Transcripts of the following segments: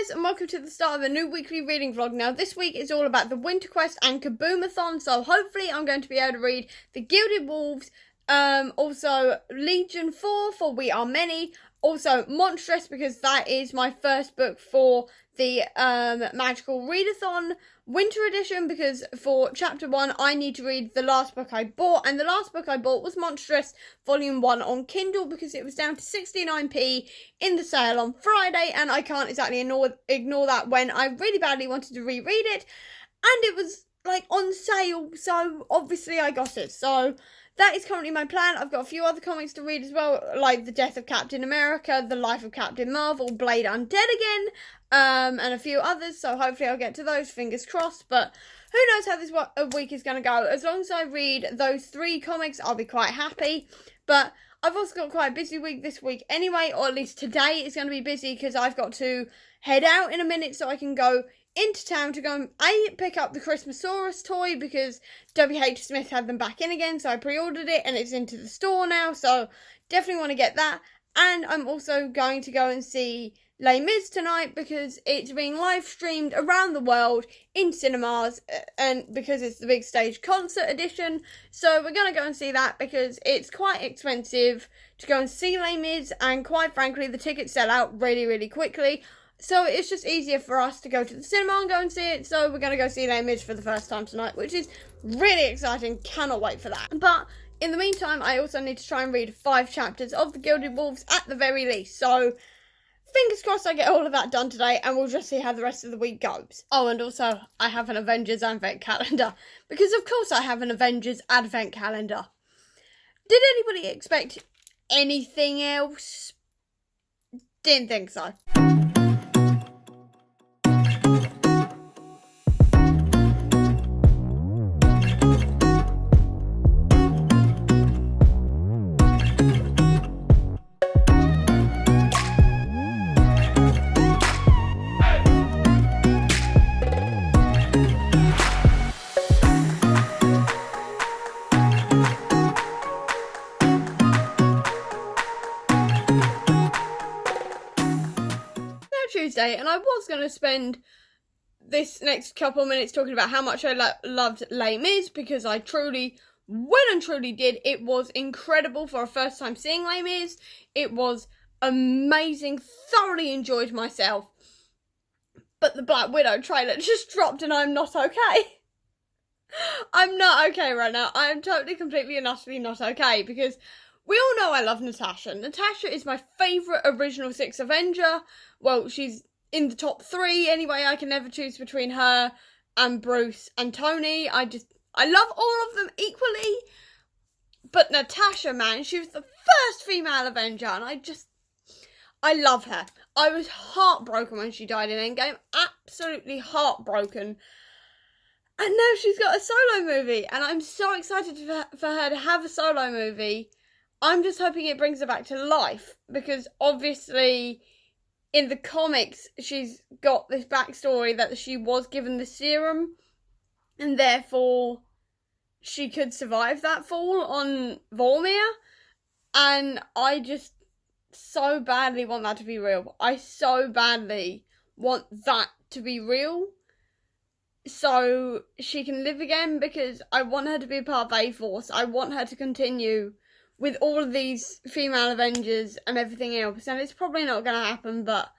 guys, and welcome to the start of a new weekly reading vlog. Now this week is all about the Winter Quest and Kaboomathon, so hopefully I'm going to be able to read The Gilded Wolves, also Legion 4 for We Are Many, also Monstrous because that is my first book for the Magical Readathon Winter Edition, because for chapter 1 I need to read the last book I bought, and the last book I bought was Monstrous Volume 1 on Kindle because it was down to 69p in the sale on Friday, and I can't exactly ignore that when I really badly wanted to reread it, and it was like on sale, so obviously I got it. So that is currently my plan. I've got a few other comics to read as well, like The Death of Captain America, The Life of Captain Marvel, Blade Undead Again, and a few others, so hopefully I'll get to those, fingers crossed. But who knows how this week is going to go. As long as I read those 3 comics, I'll be quite happy. But I've also got quite a busy week this week anyway, or at least today is going to be busy because I've got to head out in a minute so I can go into town to go and pick up the Christmasaurus toy because WH Smith had them back in again, so I pre-ordered it and it's into the store now, so definitely want to get that. And I'm also going to go and see Les Mis tonight because it's being live streamed around the world in cinemas, and because it's the big stage concert edition, so we're going to go and see that because it's quite expensive to go and see Les Mis, and quite frankly the tickets sell out really quickly. So it's just easier for us to go to the cinema and go and see it. So we're going to go see Les Mis for the first time tonight, which is really exciting. Cannot wait for that. But in the meantime, I also need to try and read 5 chapters of The Gilded Wolves at the very least. So fingers crossed I get all of that done today, and we'll just see how the rest of the week goes. Oh, and also I have an Avengers Advent calendar. Because of course I have an Avengers Advent calendar. Did anybody expect anything else? Didn't think so. Tuesday, and I was going to spend this next couple of minutes talking about how much I loved Les Mis, because I truly, well and truly did. It was incredible for a first time seeing Les Mis. It was amazing, thoroughly enjoyed myself. But the Black Widow trailer just dropped and I'm not okay. I'm not okay right now. I am totally, completely and utterly not okay, because we all know I love Natasha. Natasha is my favourite original 6 Avenger. Well, she's in the top 3 anyway. I can never choose between her and Bruce and Tony. I love all of them equally. But Natasha, man, she was the first female Avenger, and I love her. I was heartbroken when she died in Endgame. Absolutely heartbroken. And now she's got a solo movie, and I'm so excited for her to have a solo movie. I'm just hoping it brings her back to life, because obviously in the comics she's got this backstory that she was given the serum and therefore she could survive that fall on Vormir, and I just so badly want that to be real. I so badly want that to be real so she can live again, because I want her to be a part of A-Force. I want her to continue with all of these female Avengers and everything else, and it's probably not going to happen, but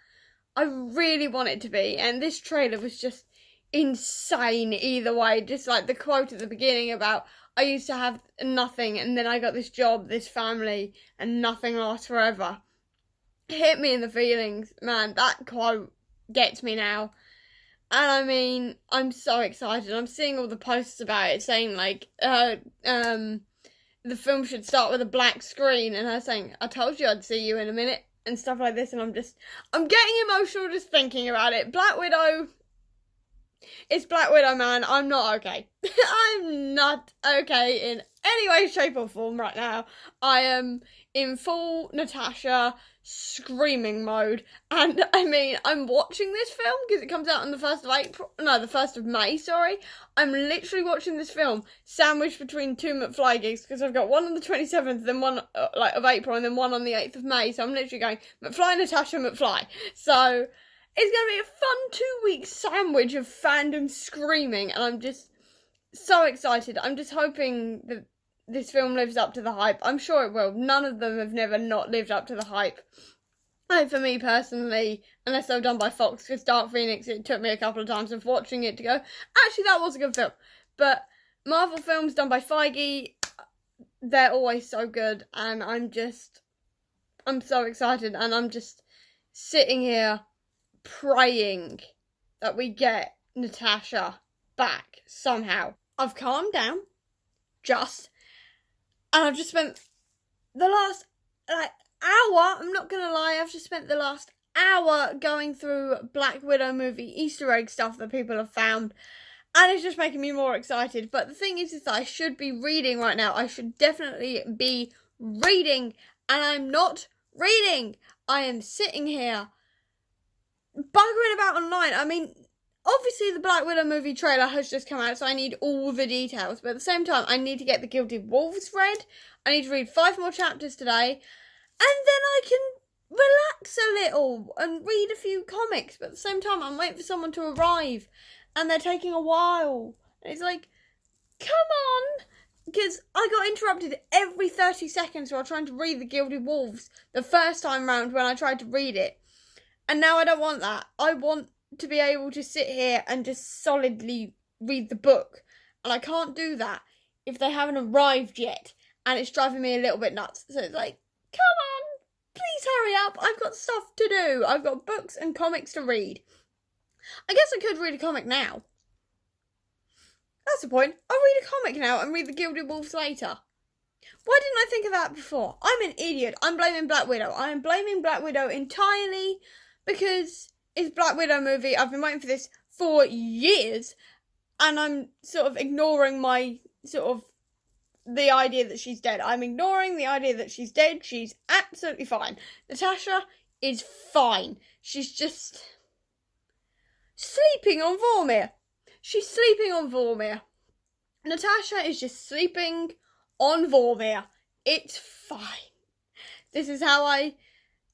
I really want it to be. And this trailer was just insane either way. Just like the quote at the beginning about, I used to have nothing, and then I got this job, this family, and nothing lasts forever. Hit me in the feelings, man. That quote gets me now. And I mean, I'm so excited. I'm seeing all the posts about it saying like, the film should start with a black screen, and her saying, I told you I'd see you in a minute, and stuff like this, and I'm getting emotional just thinking about it. Black Widow, it's Black Widow, man. I'm not okay. I'm not okay in any way, shape or form right now. I am in full Natasha screaming mode, and I mean, I'm watching this film because it comes out on the 1st of April, no, the 1st of May, sorry. I'm literally watching this film sandwiched between 2 McFly gigs, because I've got one on the 27th, then one of April, and then one on the 8th of May, so I'm literally going McFly, Natasha, McFly. So It's going to be a fun 2-week sandwich of fandom screaming, and I'm just so excited. I'm just hoping that this film lives up to the hype. I'm sure it will. None of them have never not lived up to the hype. Like, for me personally, unless they're done by Fox, because Dark Phoenix, it took me a couple of times of watching it to go, actually, that was a good film. But Marvel films done by Feige, they're always so good, and I'm so excited, and I'm just sitting here praying that we get Natasha back somehow. I've calmed down, and I've just spent the last, hour, I'm not gonna lie, I've just spent the last hour going through Black Widow movie Easter egg stuff that people have found, and it's just making me more excited. But the thing is that I should be reading right now. I should definitely be reading, and I'm not reading. I am sitting here buggering about online. I mean, obviously the Black Widow movie trailer has just come out, so I need all the details, but at the same time I need to get the Gilded Wolves read. I need to read 5 more chapters today, and then I can relax a little and read a few comics. But at the same time, I'm waiting for someone to arrive, and they're taking a while. And it's like, come on! Because I got interrupted every 30 seconds while trying to read The Gilded Wolves the first time round when I tried to read it. And now I don't want that. I want to be able to sit here and just solidly read the book. And I can't do that if they haven't arrived yet. And it's driving me a little bit nuts. So it's like, come on, please hurry up. I've got stuff to do. I've got books and comics to read. I guess I could read a comic now. That's the point. I'll read a comic now and read The Gilded Wolves later. Why didn't I think of that before? I'm an idiot. I'm blaming Black Widow. I am blaming Black Widow entirely because it's Black Widow movie. I've been waiting for this for years, and I'm sort of ignoring the idea that she's dead. I'm ignoring the idea that she's dead. She's absolutely fine. Natasha is fine. She's just sleeping on Vormir. She's sleeping on Vormir. Natasha is just sleeping on Vormir. It's fine. This is how I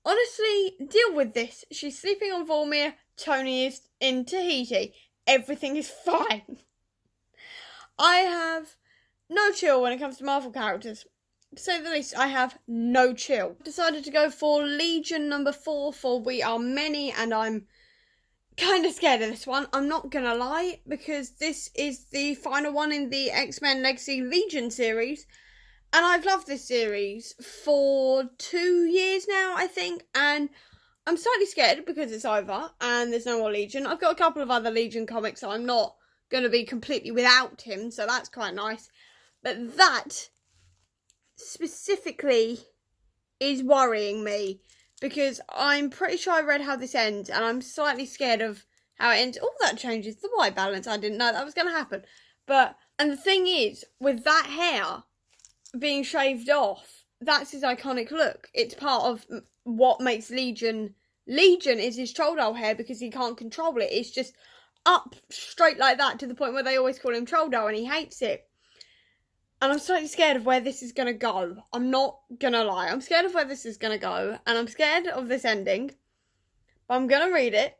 honestly deal with this. She's sleeping on Vormir. Tony is in Tahiti. Everything is fine. I have no chill when it comes to Marvel characters. To say the least, I have no chill. Decided to go for Legion number 4 for We Are Many, and I'm kind of scared of this one. I'm not gonna lie, because this is the final one in the X-Men Legacy Legion series, and I've loved this series for 2 years now, I think, and I'm slightly scared because it's over and there's no more Legion. I've got a couple of other Legion comics, so I'm not going to be completely without him, so that's quite nice. But that specifically is worrying me, because I'm pretty sure I read how this ends, and I'm slightly scared of how it ends. Oh, that changes the white balance. I didn't know that was going to happen. And the thing is, with that hair being shaved off, that's his iconic look. It's part of what makes Legion is his troll doll hair, because he can't control it. It's just up straight like that, to the point where they always call him troll doll, and he hates it. And I'm slightly scared of where this is going to go. I'm not going to lie. I'm scared of where this is going to go. And I'm scared of this ending. But I'm going to read it.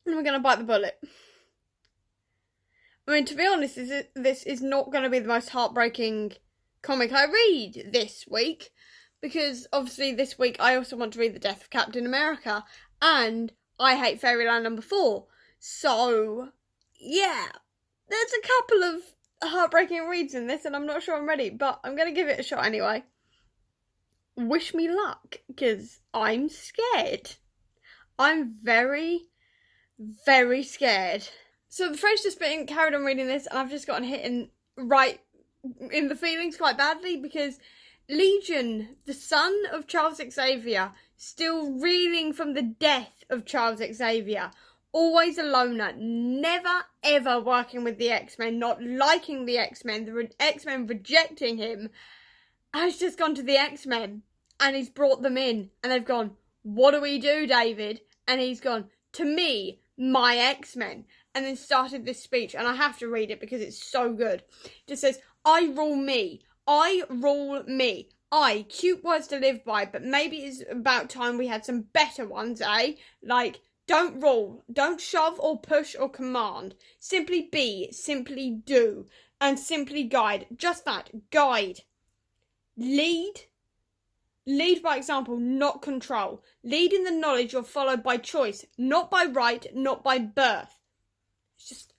And we're going to bite the bullet. I mean, to be honest, this is not going to be the most heartbreaking comic I read this week. Because, obviously, this week I also want to read The Death of Captain America. And I Hate Fairyland number 4. So, yeah. There's a couple of heartbreaking reads in this, and I'm not sure I'm ready, but I'm going to give it a shot anyway. Wish me luck, because I'm scared. I'm very, very scared. So the French just been carried on reading this, and I've just gotten hit right in the feelings quite badly, because Legion, the son of Charles Xavier, still reeling from the death of Charles Xavier, always a loner, never ever working with the X-Men, not liking the X-Men, the X-Men rejecting him, has just gone to the X-Men, and he's brought them in, and they've gone, what do we do, David? And he's gone, to me, my X-Men, and then started this speech, and I have to read it because it's so good. It just says, I rule me, cute words to live by, but maybe it's about time we had some better ones, eh? Like, Don't rule, don't shove or push or command. Simply be, simply do, and simply guide. Just that, guide. Lead by example, not control. Lead in the knowledge you're followed by choice, not by right, not by birth. It's just...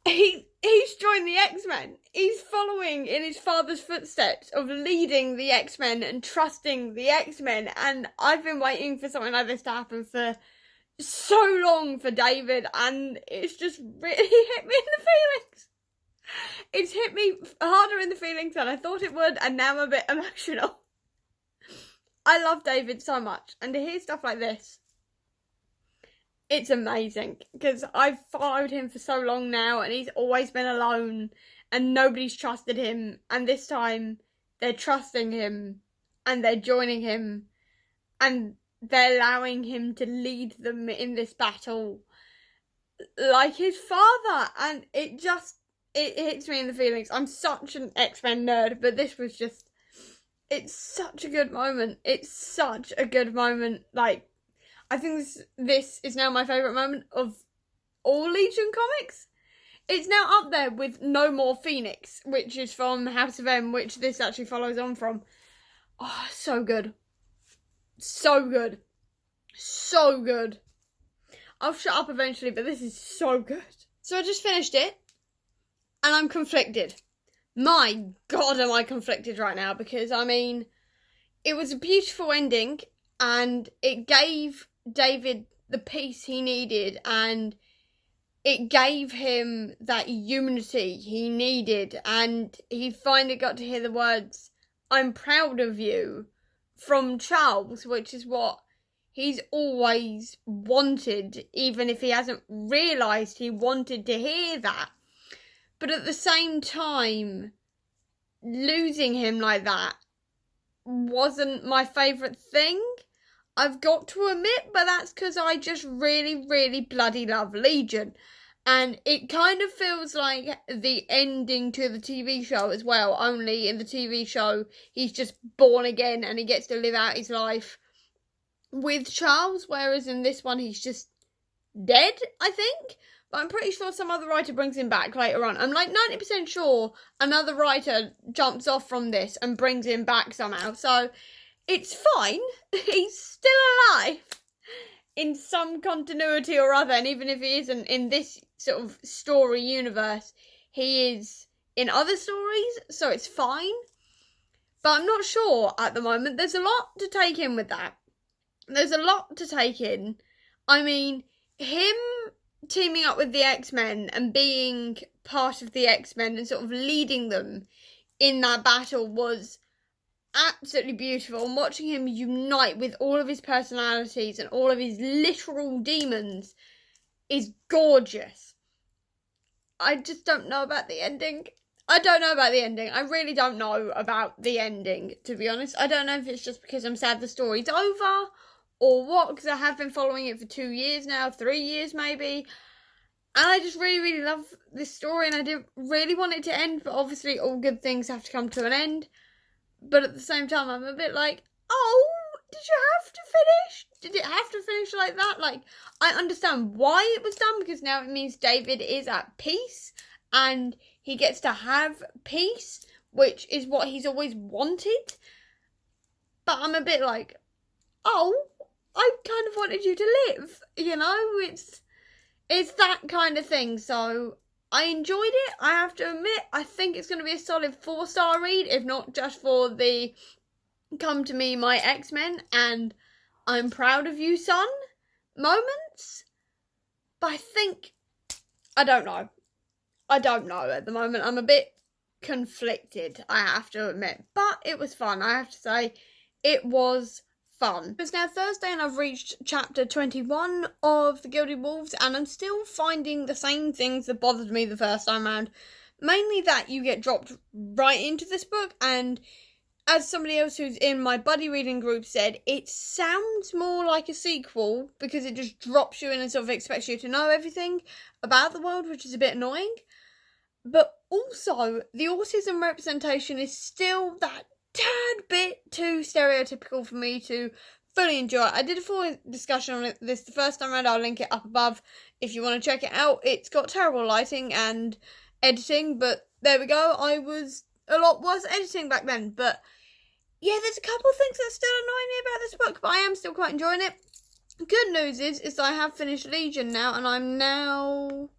He's joined the X-Men. He's following in his father's footsteps of leading the X-Men and trusting the X-Men. And I've been waiting for something like this to happen for so long for David, and it's just really hit me in the feelings. It's hit me harder in the feelings than I thought it would, and now I'm a bit emotional. I love David so much, and to hear stuff like this, it's amazing, because I've followed him for so long now, and he's always been alone, and nobody's trusted him, and this time they're trusting him, and they're joining him, and they're allowing him to lead them in this battle like his father, and it hits me in the feelings. I'm such an X-Men nerd, but this was just, it's such a good moment. It's such a good moment. Like, I think this is now my favourite moment of all Legion comics. It's now up there with No More Phoenix, which is from House of M, which this actually follows on from. Oh, so good. So good. So good. I'll shut up eventually, but this is so good. So I just finished it, and I'm conflicted. My God, am I conflicted right now, because, I mean, it was a beautiful ending, and it gave David the peace he needed, and it gave him that unity he needed, and he finally got to hear the words, "I'm proud of you," from Charles, which is what he's always wanted, even if he hasn't realised he wanted to hear that. But at the same time, losing him like that wasn't my favourite thing. I've got to admit, but that's because I just really, really bloody love Legion. And it kind of feels like the ending to the TV show as well, only in the TV show he's just born again and he gets to live out his life with Charles, whereas in this one he's just dead, I think. But I'm pretty sure some other writer brings him back later on. I'm like 90% sure another writer jumps off from this and brings him back somehow. So it's fine. He's still alive in some continuity or other. And even if he isn't in this sort of story universe, he is in other stories. So it's fine. But I'm not sure at the moment. There's a lot to take in with that. There's a lot to take in. I mean, him teaming up with the X-Men and being part of the X-Men and sort of leading them in that battle was absolutely beautiful. And watching him unite with all of his personalities and all of his literal demons is gorgeous. I just don't know about the ending. I really don't know about the ending, to be honest. I don't know if it's just because I'm sad the story's over or what, because I have been following it for 2 years now, 3 years maybe. And I just really, really love this story, and I didn't really want it to end, but obviously all good things have to come to an end. But at the same time, I'm a bit like, oh, did you have to finish? Did it have to finish like that? Like, I understand why it was done, because now it means David is at peace, and he gets to have peace, which is what he's always wanted. But I'm a bit like, oh, I kind of wanted you to live, you know? It's that kind of thing, so I enjoyed it. I have to admit, I think it's going to be a solid 4-star read, if not just for the come to me, my X-Men, and I'm proud of you, son moments. But I don't know at the moment. I'm a bit conflicted, I have to admit. But it was fun, I have to say. It was fun. It's now Thursday and I've reached chapter 21 of The Gilded Wolves, and I'm still finding the same things that bothered me the first time round. Mainly that you get dropped right into this book, and as somebody else who's in my buddy reading group said, it sounds more like a sequel because it just drops you in and sort of expects you to know everything about the world, which is a bit annoying. But also, the autism representation is still that tad bit too stereotypical for me to fully enjoy it. I did a full discussion on this the first time around. I'll link it up above if you want to check it out. It's got terrible lighting and editing, but there we go. I was a lot worse editing back then, but yeah, there's a couple of things that still annoy me about this book, but I am still quite enjoying it. Good news is that I have finished Legion now, and I'm now...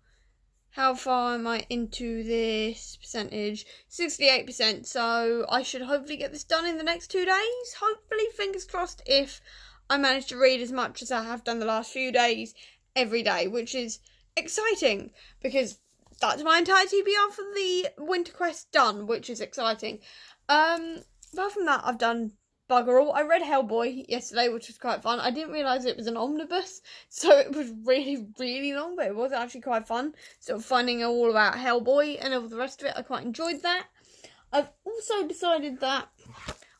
How far am I into this percentage? 68%, so I should hopefully get this done in the next 2 days. Hopefully, fingers crossed, if I manage to read as much as I have done the last few days every day, which is exciting, because that's my entire TBR for the Winter Quest done, which is exciting. Apart from that, I've done bugger all. I read Hellboy yesterday, which was quite fun. I didn't realise it was an omnibus, so it was really, really long, but it was actually quite fun. Sort of finding all about Hellboy and all the rest of it. I quite enjoyed that. I've also decided that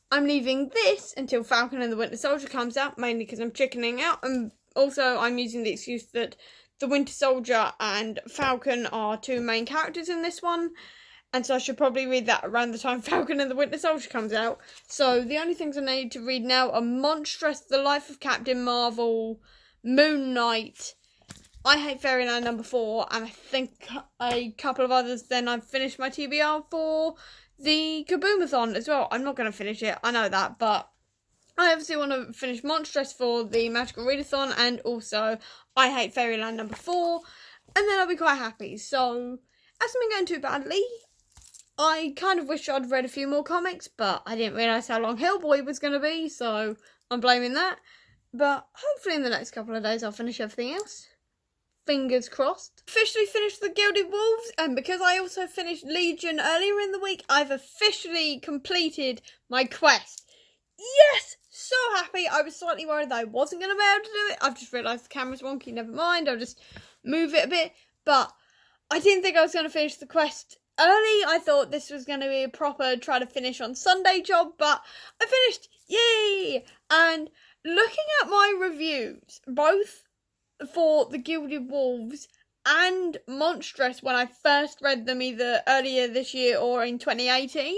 I'm leaving this until Falcon and the Winter Soldier comes out, mainly because I'm chickening out, and also I'm using the excuse that the Winter Soldier and Falcon are two main characters in this one. And so I should probably read that around the time Falcon and the Winter Soldier comes out. So the only things I need to read now are Monstrous, The Life of Captain Marvel, Moon Knight, I Hate Fairyland #4, and I think a couple of others. Then I've finished my TBR for the Kaboomathon as well. I'm not going to finish it, I know that, but I obviously want to finish Monstrous for the Magical Readathon, and also I Hate Fairyland #4, and then I'll be quite happy. So, hasn't been going too badly. I kind of wish I'd read a few more comics, but I didn't realise how long Hellboy was going to be, so I'm blaming that. But hopefully in the next couple of days I'll finish everything else. Fingers crossed. Officially finished the Gilded Wolves, and because I also finished Legion earlier in the week, I've officially completed my quest. Yes! So happy. I was slightly worried that I wasn't going to be able to do it. I've just realised the camera's wonky, never mind. I'll just move it a bit. But I didn't think I was going to finish the quest early. I thought this was going to be a proper try to finish on Sunday job, but I finished. Yay! And looking at my reviews, both for the Gilded Wolves and Monstrous when I first read them either earlier this year or in 2018,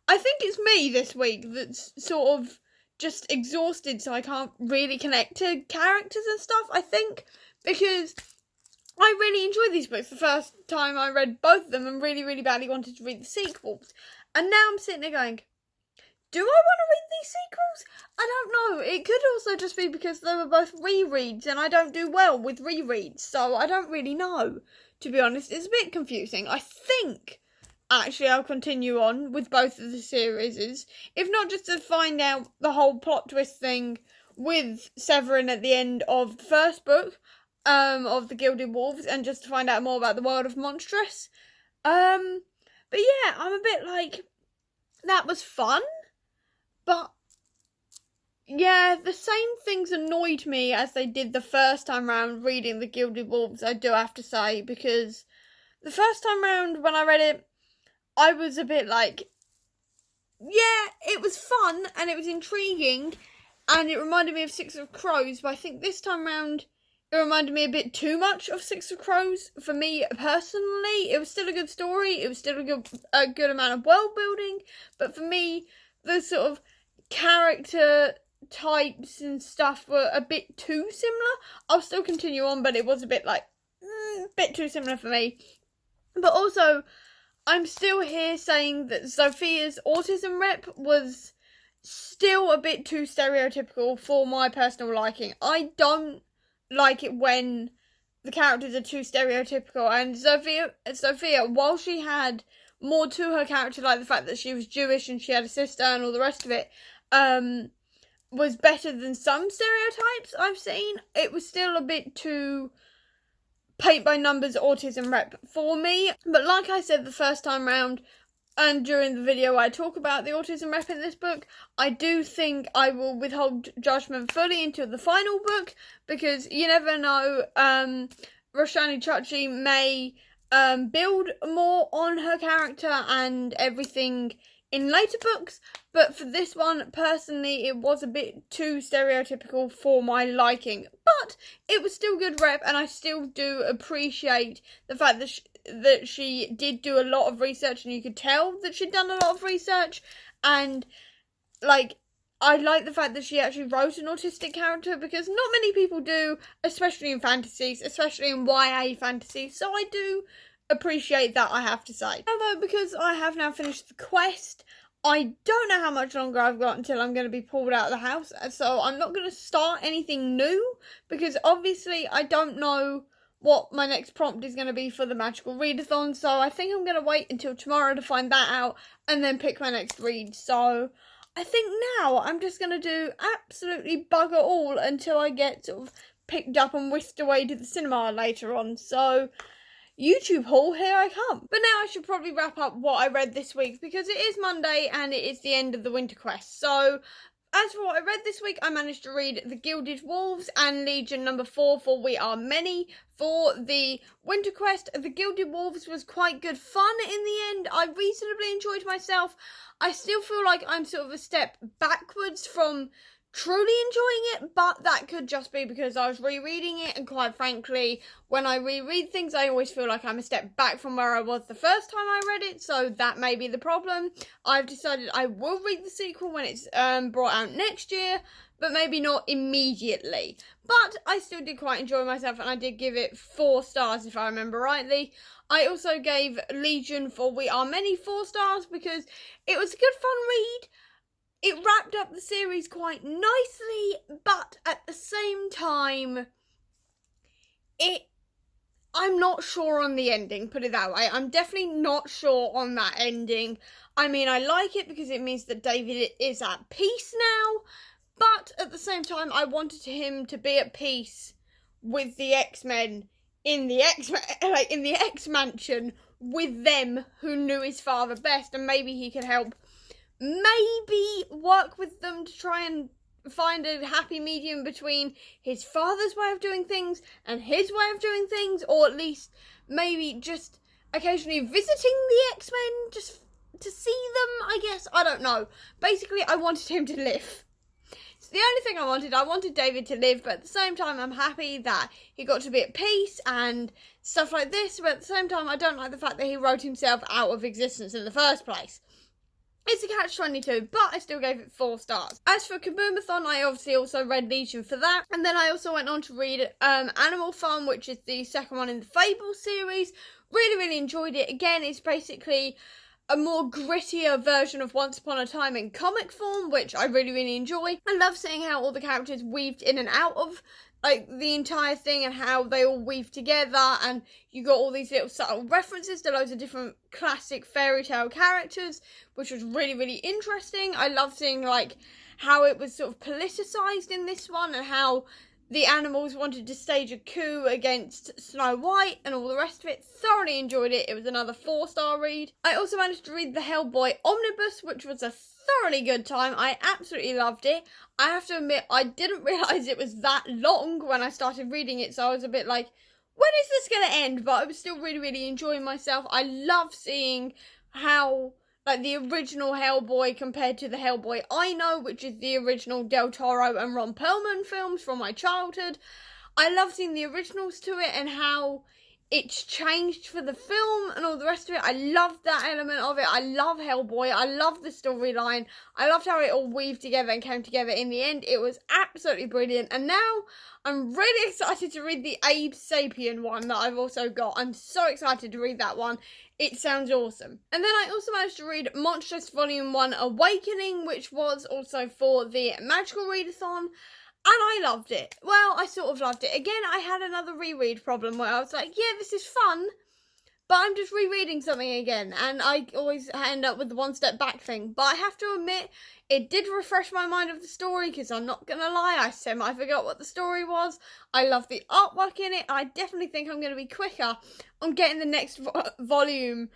I think it's me this week that's sort of just exhausted, so I can't really connect to characters and stuff, I think, because I really enjoyed these books the first time I read both of them and really, really badly wanted to read the sequels. And now I'm sitting there going, do I want to read these sequels? I don't know. It could also just be because they were both rereads and I don't do well with rereads, so I don't really know, to be honest. It's a bit confusing. I think, actually, I'll continue on with both of the series, if not just to find out the whole plot twist thing with Severin at the end of the first book, of the Gilded Wolves, and just to find out more about the world of Monstrous. But yeah, I'm a bit like, that was fun, but yeah, the same things annoyed me as they did the first time round reading the Gilded Wolves, I do have to say, because the first time round when I read it, I was a bit like, yeah, it was fun and it was intriguing and it reminded me of Six of Crows, but I think this time round it reminded me a bit too much of Six of Crows for me personally. It was still a good story, it was still a good amount of world building, but for me, the sort of character types and stuff were a bit too similar. I'll still continue on, but it was a bit like, a bit too similar for me. But also, I'm still here saying that Sophia's autism rep was still a bit too stereotypical for my personal liking. I don't like it when the characters are too stereotypical, and Sophia, while she had more to her character, like the fact that she was Jewish and she had a sister and all the rest of it, was better than some stereotypes I've seen. It was still a bit too paint by numbers autism rep for me, but like I said the first time round, and during the video I talk about the autism rep in this book, I do think I will withhold judgment fully until the final book, because you never know, Roshani Chachi may build more on her character and everything in later books, but for this one, personally, it was a bit too stereotypical for my liking, but it was still good rep, and I still do appreciate the fact that she did do a lot of research, and you could tell that she'd done a lot of research, and, like, I like the fact that she actually wrote an autistic character, because not many people do, especially in fantasies, especially in YA fantasies, so I do appreciate that, I have to say. Although, because I have now finished the quest, I don't know how much longer I've got until I'm going to be pulled out of the house, so I'm not going to start anything new, because obviously I don't know what my next prompt is going to be for the magical readathon, so I think I'm going to wait until tomorrow to find that out, and then pick my next read. So I think now I'm just going to do absolutely bugger all until I get sort of picked up and whisked away to the cinema later on. So YouTube haul, here I come. But now I should probably wrap up what I read this week, because it is Monday and it is the end of the winter quest. So as for what I read this week, I managed to read The Gilded Wolves and Legion number 4 for We Are Many. For the winter quest, The Gilded Wolves was quite good fun in the end. I reasonably enjoyed myself. I still feel like I'm sort of a step backwards from truly enjoying it, but that could just be because I was rereading it, and quite frankly, when I reread things, I always feel like I'm a step back from where I was the first time I read it, so that may be the problem. I've decided I will read the sequel when it's brought out next year, but maybe not immediately. But I still did quite enjoy myself, and I did give it 4 stars if I remember rightly. I also gave Legion for We Are Many 4 stars because it was a good fun read. It wrapped up the series quite nicely, but at the same time, I'm not sure on the ending, put it that way. I'm definitely not sure on that ending. I mean, I like it because it means that David is at peace now, but at the same time, I wanted him to be at peace with the X-Men in the X-Mansion with them who knew his father best, and maybe he could help maybe work with them to try and find a happy medium between his father's way of doing things and his way of doing things, or at least maybe just occasionally visiting the X-Men just to see them, I guess. I don't know. Basically, I wanted him to live. It's the only thing I wanted David to live, but at the same time, I'm happy that he got to be at peace and stuff like this, but at the same time, I don't like the fact that he wrote himself out of existence in the first place. It's a catch-22, but I still gave it 4 stars. As for Kaboomathon, I obviously also read Legion for that. And then I also went on to read Animal Farm, which is the second one in the Fable series. Really, really enjoyed it. Again, it's basically a more grittier version of Once Upon a Time in comic form, which I really, really enjoy. I love seeing how all the characters weaved in and out of like the entire thing, and how they all weave together, and you got all these little subtle references to loads of different classic fairy tale characters, which was really, really interesting. I love seeing like how it was sort of politicized in this one, and how the animals wanted to stage a coup against Snow White and all the rest of it. Thoroughly enjoyed it. It was another 4-star read. I also managed to read the Hellboy Omnibus, which was a thoroughly good time. I absolutely loved it. I have to admit, I didn't realise it was that long when I started reading it, so I was a bit like, when is this going to end? But I was still really, really enjoying myself. I love seeing how like the original Hellboy compared to the Hellboy I know, which is the original Del Toro and Ron Perlman films from my childhood. I love seeing the originals to it and how it's changed for the film and all the rest of it. I love that element of it. I love Hellboy. I love the storyline. I loved how it all weaved together and came together in the end. It was absolutely brilliant. And now I'm really excited to read the Abe Sapien one that I've also got. I'm so excited to read that one. It sounds awesome. And then I also managed to read Monstrous Volume 1 Awakening, which was also for the Magical Readathon. And I loved it. Well, I sort of loved it. Again, I had another reread problem where I was like, yeah, this is fun, but I'm just rereading something again. And I always end up with the one step back thing. But I have to admit, it did refresh my mind of the story, because I'm not going to lie, I semi-forgot what the story was. I love the artwork in it. I definitely think I'm going to be quicker on getting the next volume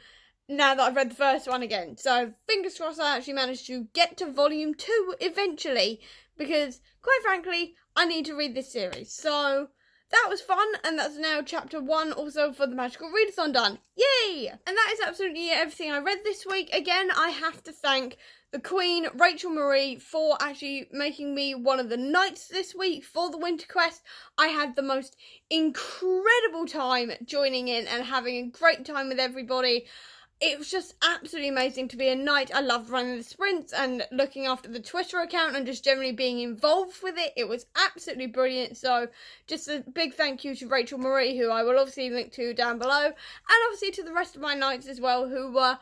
now that I've read the first one again. So, fingers crossed I actually managed to get to volume 2 eventually, because, quite frankly, I need to read this series. So, that was fun, and that's now chapter 1 also for the Magical Readathon done. Yay! And that is absolutely everything I read this week. Again, I have to thank the Queen, Rachel Marie, for actually making me one of the knights this week for the Winter Quest. I had the most incredible time joining in and having a great time with everybody. it was just absolutely amazing to be a knight. I loved running the sprints and looking after the Twitter account and just generally being involved with it. It was absolutely brilliant. So just a big thank you to Rachel Marie, who I will obviously link to down below, and obviously to the rest of my knights as well, who were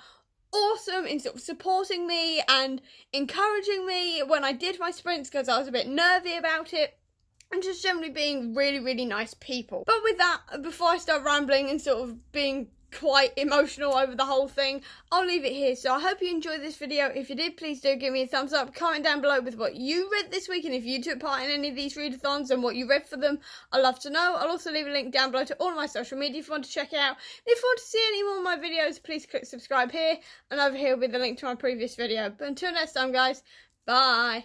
awesome in sort of supporting me and encouraging me when I did my sprints, because I was a bit nervy about it. And just generally being really, really nice people. But with that, before I start rambling and sort of being quite emotional over the whole thing, I'll leave it here. So I hope you enjoyed this video. If you did, please do give me a thumbs up. Comment down below with what you read this week, and if you took part in any of these readathons and what you read for them, I'd love to know. I'll also leave a link down below to all of my social media if you want to check it out. And if you want to see any more of my videos, please click subscribe here, and over here will be the link to my previous video. But until next time, guys, bye.